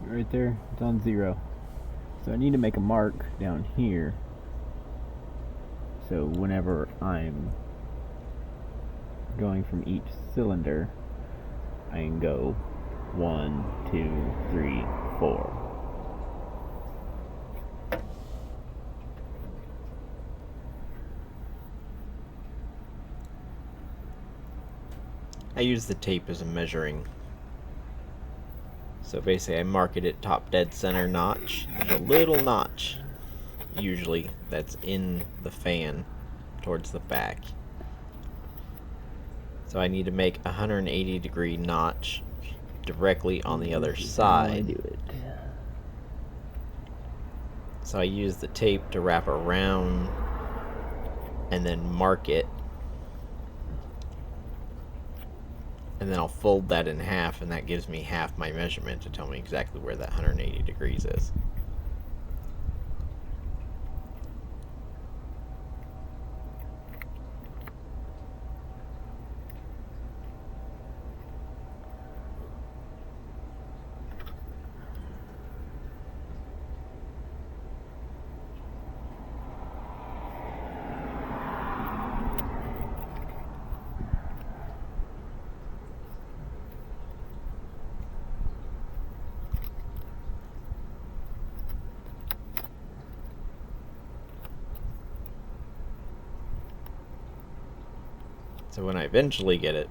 right there, it's on 0. So I need to make a mark down here. So whenever I'm going from each cylinder, I can go 1, 2, 3, 4. I use the tape as a measuring. So basically I mark it at top dead center notch. There's a little notch, usually, that's in the fan towards the back. So I need to make a 180-degree notch directly on the other side. So I use the tape to wrap around and then mark it. And then I'll fold that in half, and that gives me half my measurement to tell me exactly where that 180 degrees is. So when I eventually get it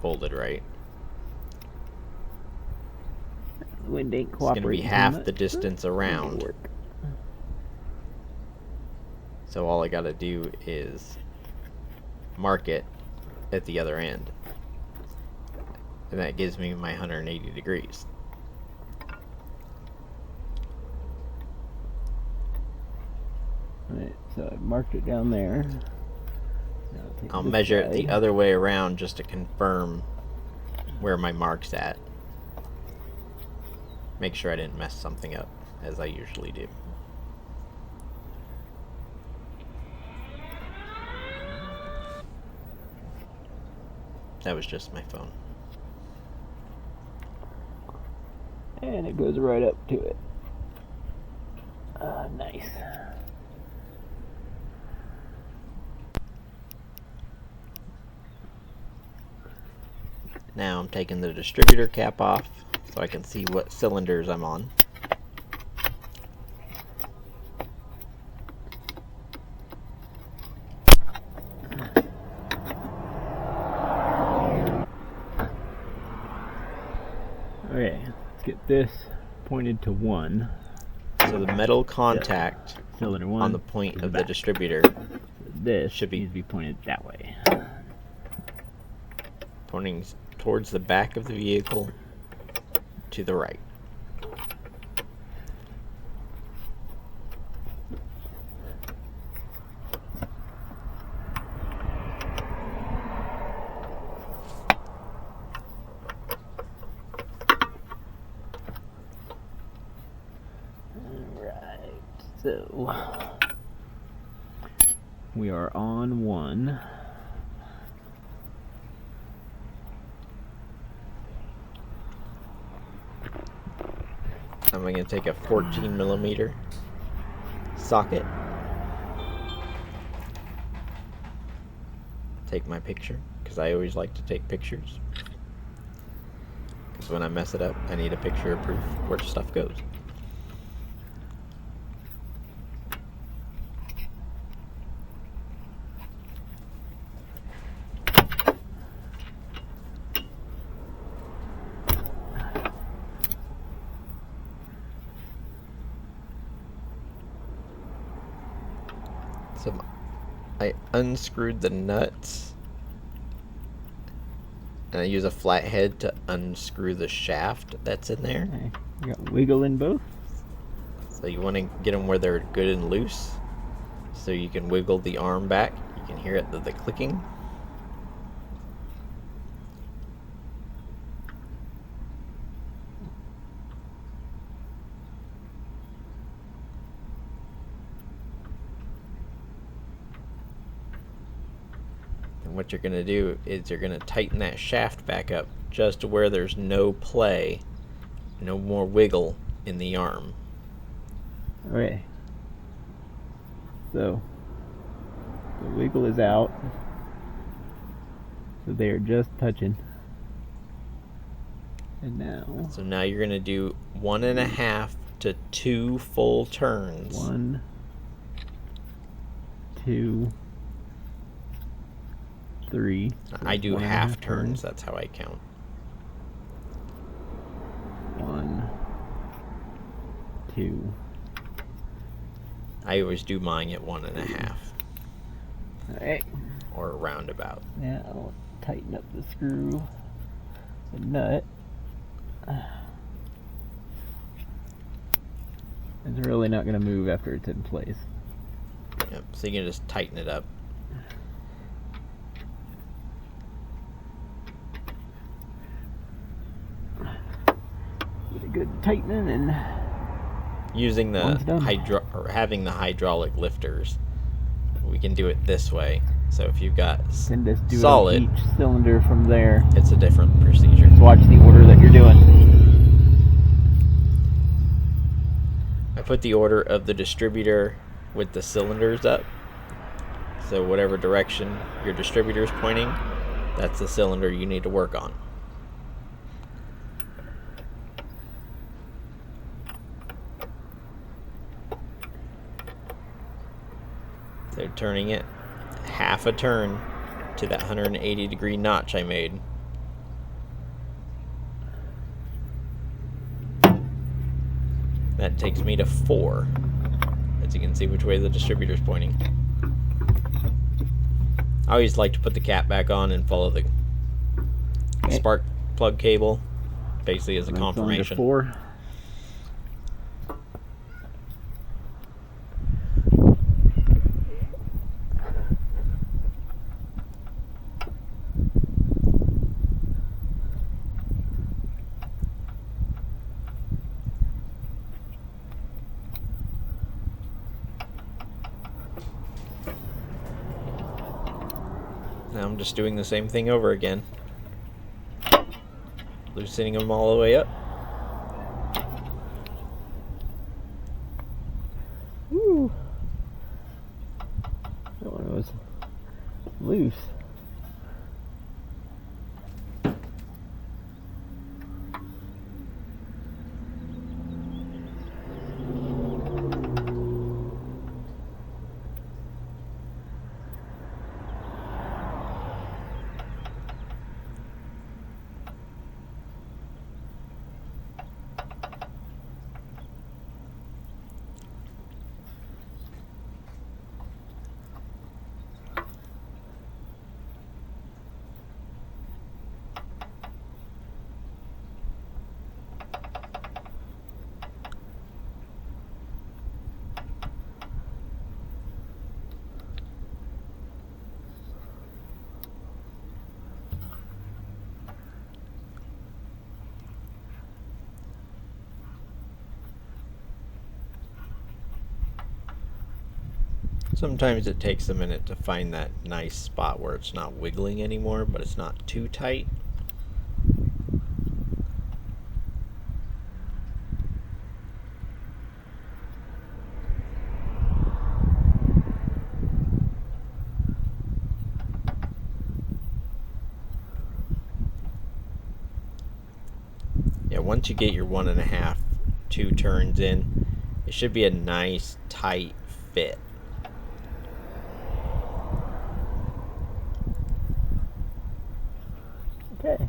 folded right, Wind ain't it's going to be half the distance around. So all I got to do is mark it at the other end. And that gives me my 180 degrees. Alright, so I marked it down there. I'll measure it the other way around just to confirm where my mark's at. Make sure I didn't mess something up, as I usually do. That was just my phone. And it goes right up to it. Nice. Now I'm taking the distributor cap off so I can see what cylinders I'm on. Okay, let's get this pointed to 1. So the metal contact Cylinder 1 on the point of the distributor this should be needs to be pointed that way. Pointing towards the back of the vehicle to the right. Alright, so we are on 1. I'm going to take a 14mm socket, take my picture, because I always like to take pictures, because when I mess it up I need a picture of proof where stuff goes. So I unscrewed the nuts, and I use a flathead to unscrew the shaft that's in there. Okay. You got wiggle in both. So you want to get them where they're good and loose, so you can wiggle the arm back. You can hear it, the clicking. And what you're going to do is you're going to tighten that shaft back up just to where there's no play no more wiggle in the arm. Okay. So the wiggle is out. So they are just touching. And now. So now you're going to do 1.5 to 2 full turns. 1, 2, 3. So I do 1.5 half turns. That's how I count. 1, 2. I always do mine at 1.5. Alright. Or a roundabout. Now I'll tighten up the screw, the nut. It's really not going to move after it's in place. Yep, so you can just tighten it up. Get a good tightening and using the having the hydraulic lifters, we can do it this way. So if you've got can just do solid, it on each cylinder from there. It's a different procedure. Just watch the order that you're doing. I put the order of the distributor with the cylinders up. So whatever direction your distributor is pointing, that's the cylinder you need to work on. So turning it half a turn to that 180-degree notch I made. That takes me to 4, as you can see which way the distributor's pointing. I always like to put the cap back on and follow the spark plug cable, basically as a confirmation. 4. Now I'm just doing the same thing over again. Loosening them all the way up. Woo! That one was loose. Sometimes it takes a minute to find that nice spot where it's not wiggling anymore, but it's not too tight. Yeah, once you get your 1.5, 2 turns in, it should be a nice tight fit. Okay.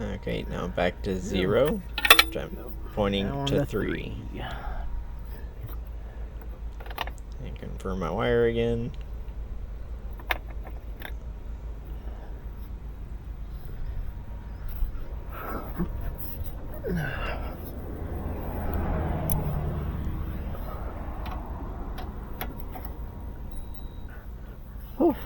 Okay, now back to 0, which I'm pointing Now on to the 3. And confirm my wire again. Whew.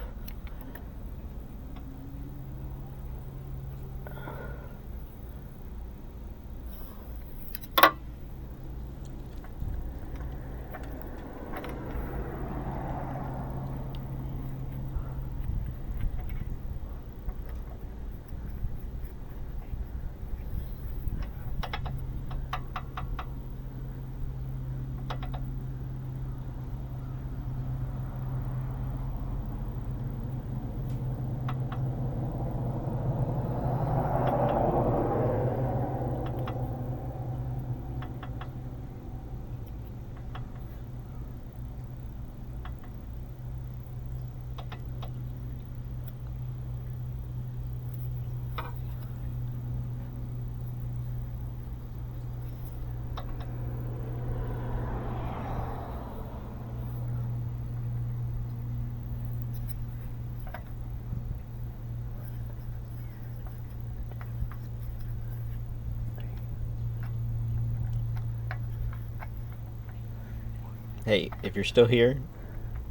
Hey, if you're still here,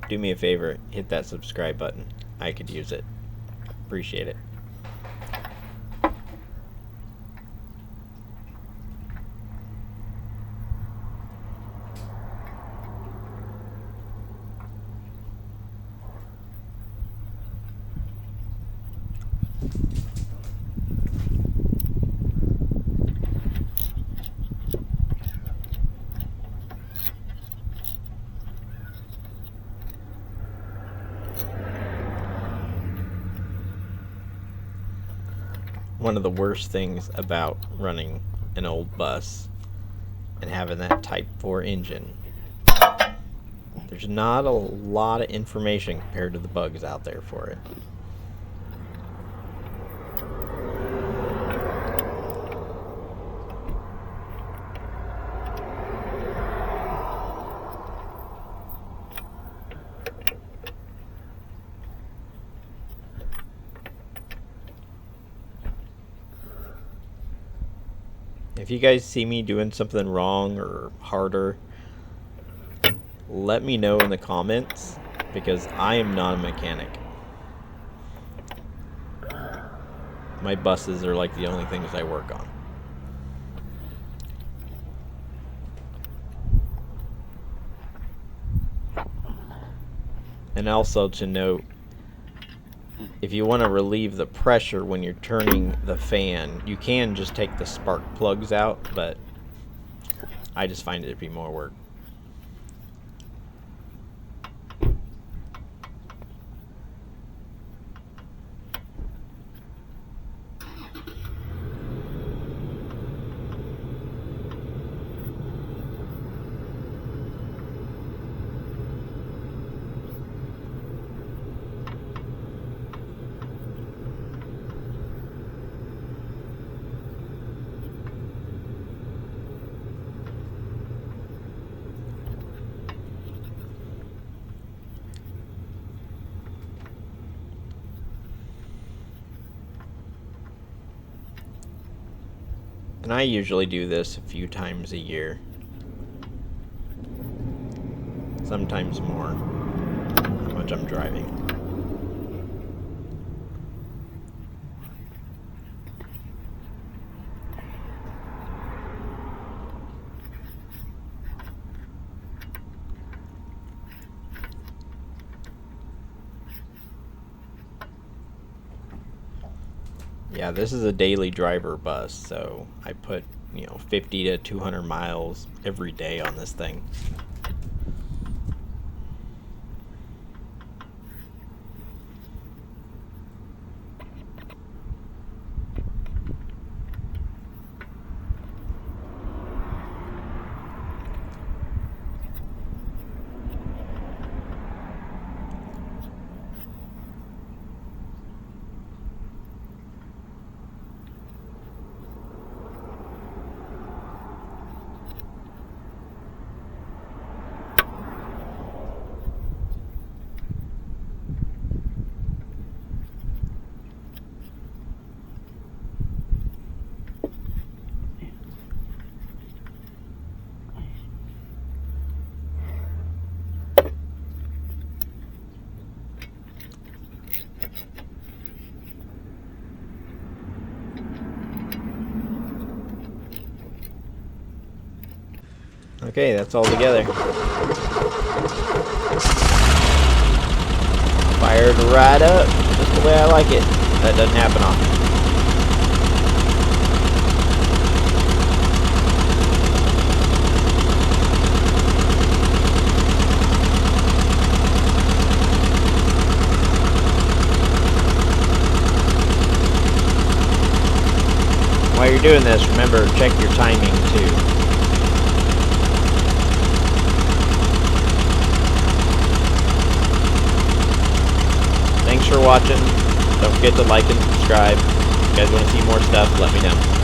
do me a favor, hit that subscribe button. I could use it. Appreciate it. One of the worst things about running an old bus and having that Type 4 engine, there's not a lot of information compared to the bugs out there for it. If you guys see me doing something wrong or harder, let me know in the comments, because I am not a mechanic. My buses are like the only things I work on. And also to note, if you want to relieve the pressure when you're turning the fan, you can just take the spark plugs out, but I just find it to be more work. And I usually do this a few times a year. Sometimes more, how much I'm driving. Yeah, this is a daily driver bus, so I put, 50 to 200 miles every day on this thing. Okay, that's all together. Fired right up, just the way I like it. That doesn't happen often. While you're doing this, remember, check your timing too. Thanks for watching. Don't forget to like and subscribe. If you guys want to see more stuff, let me know.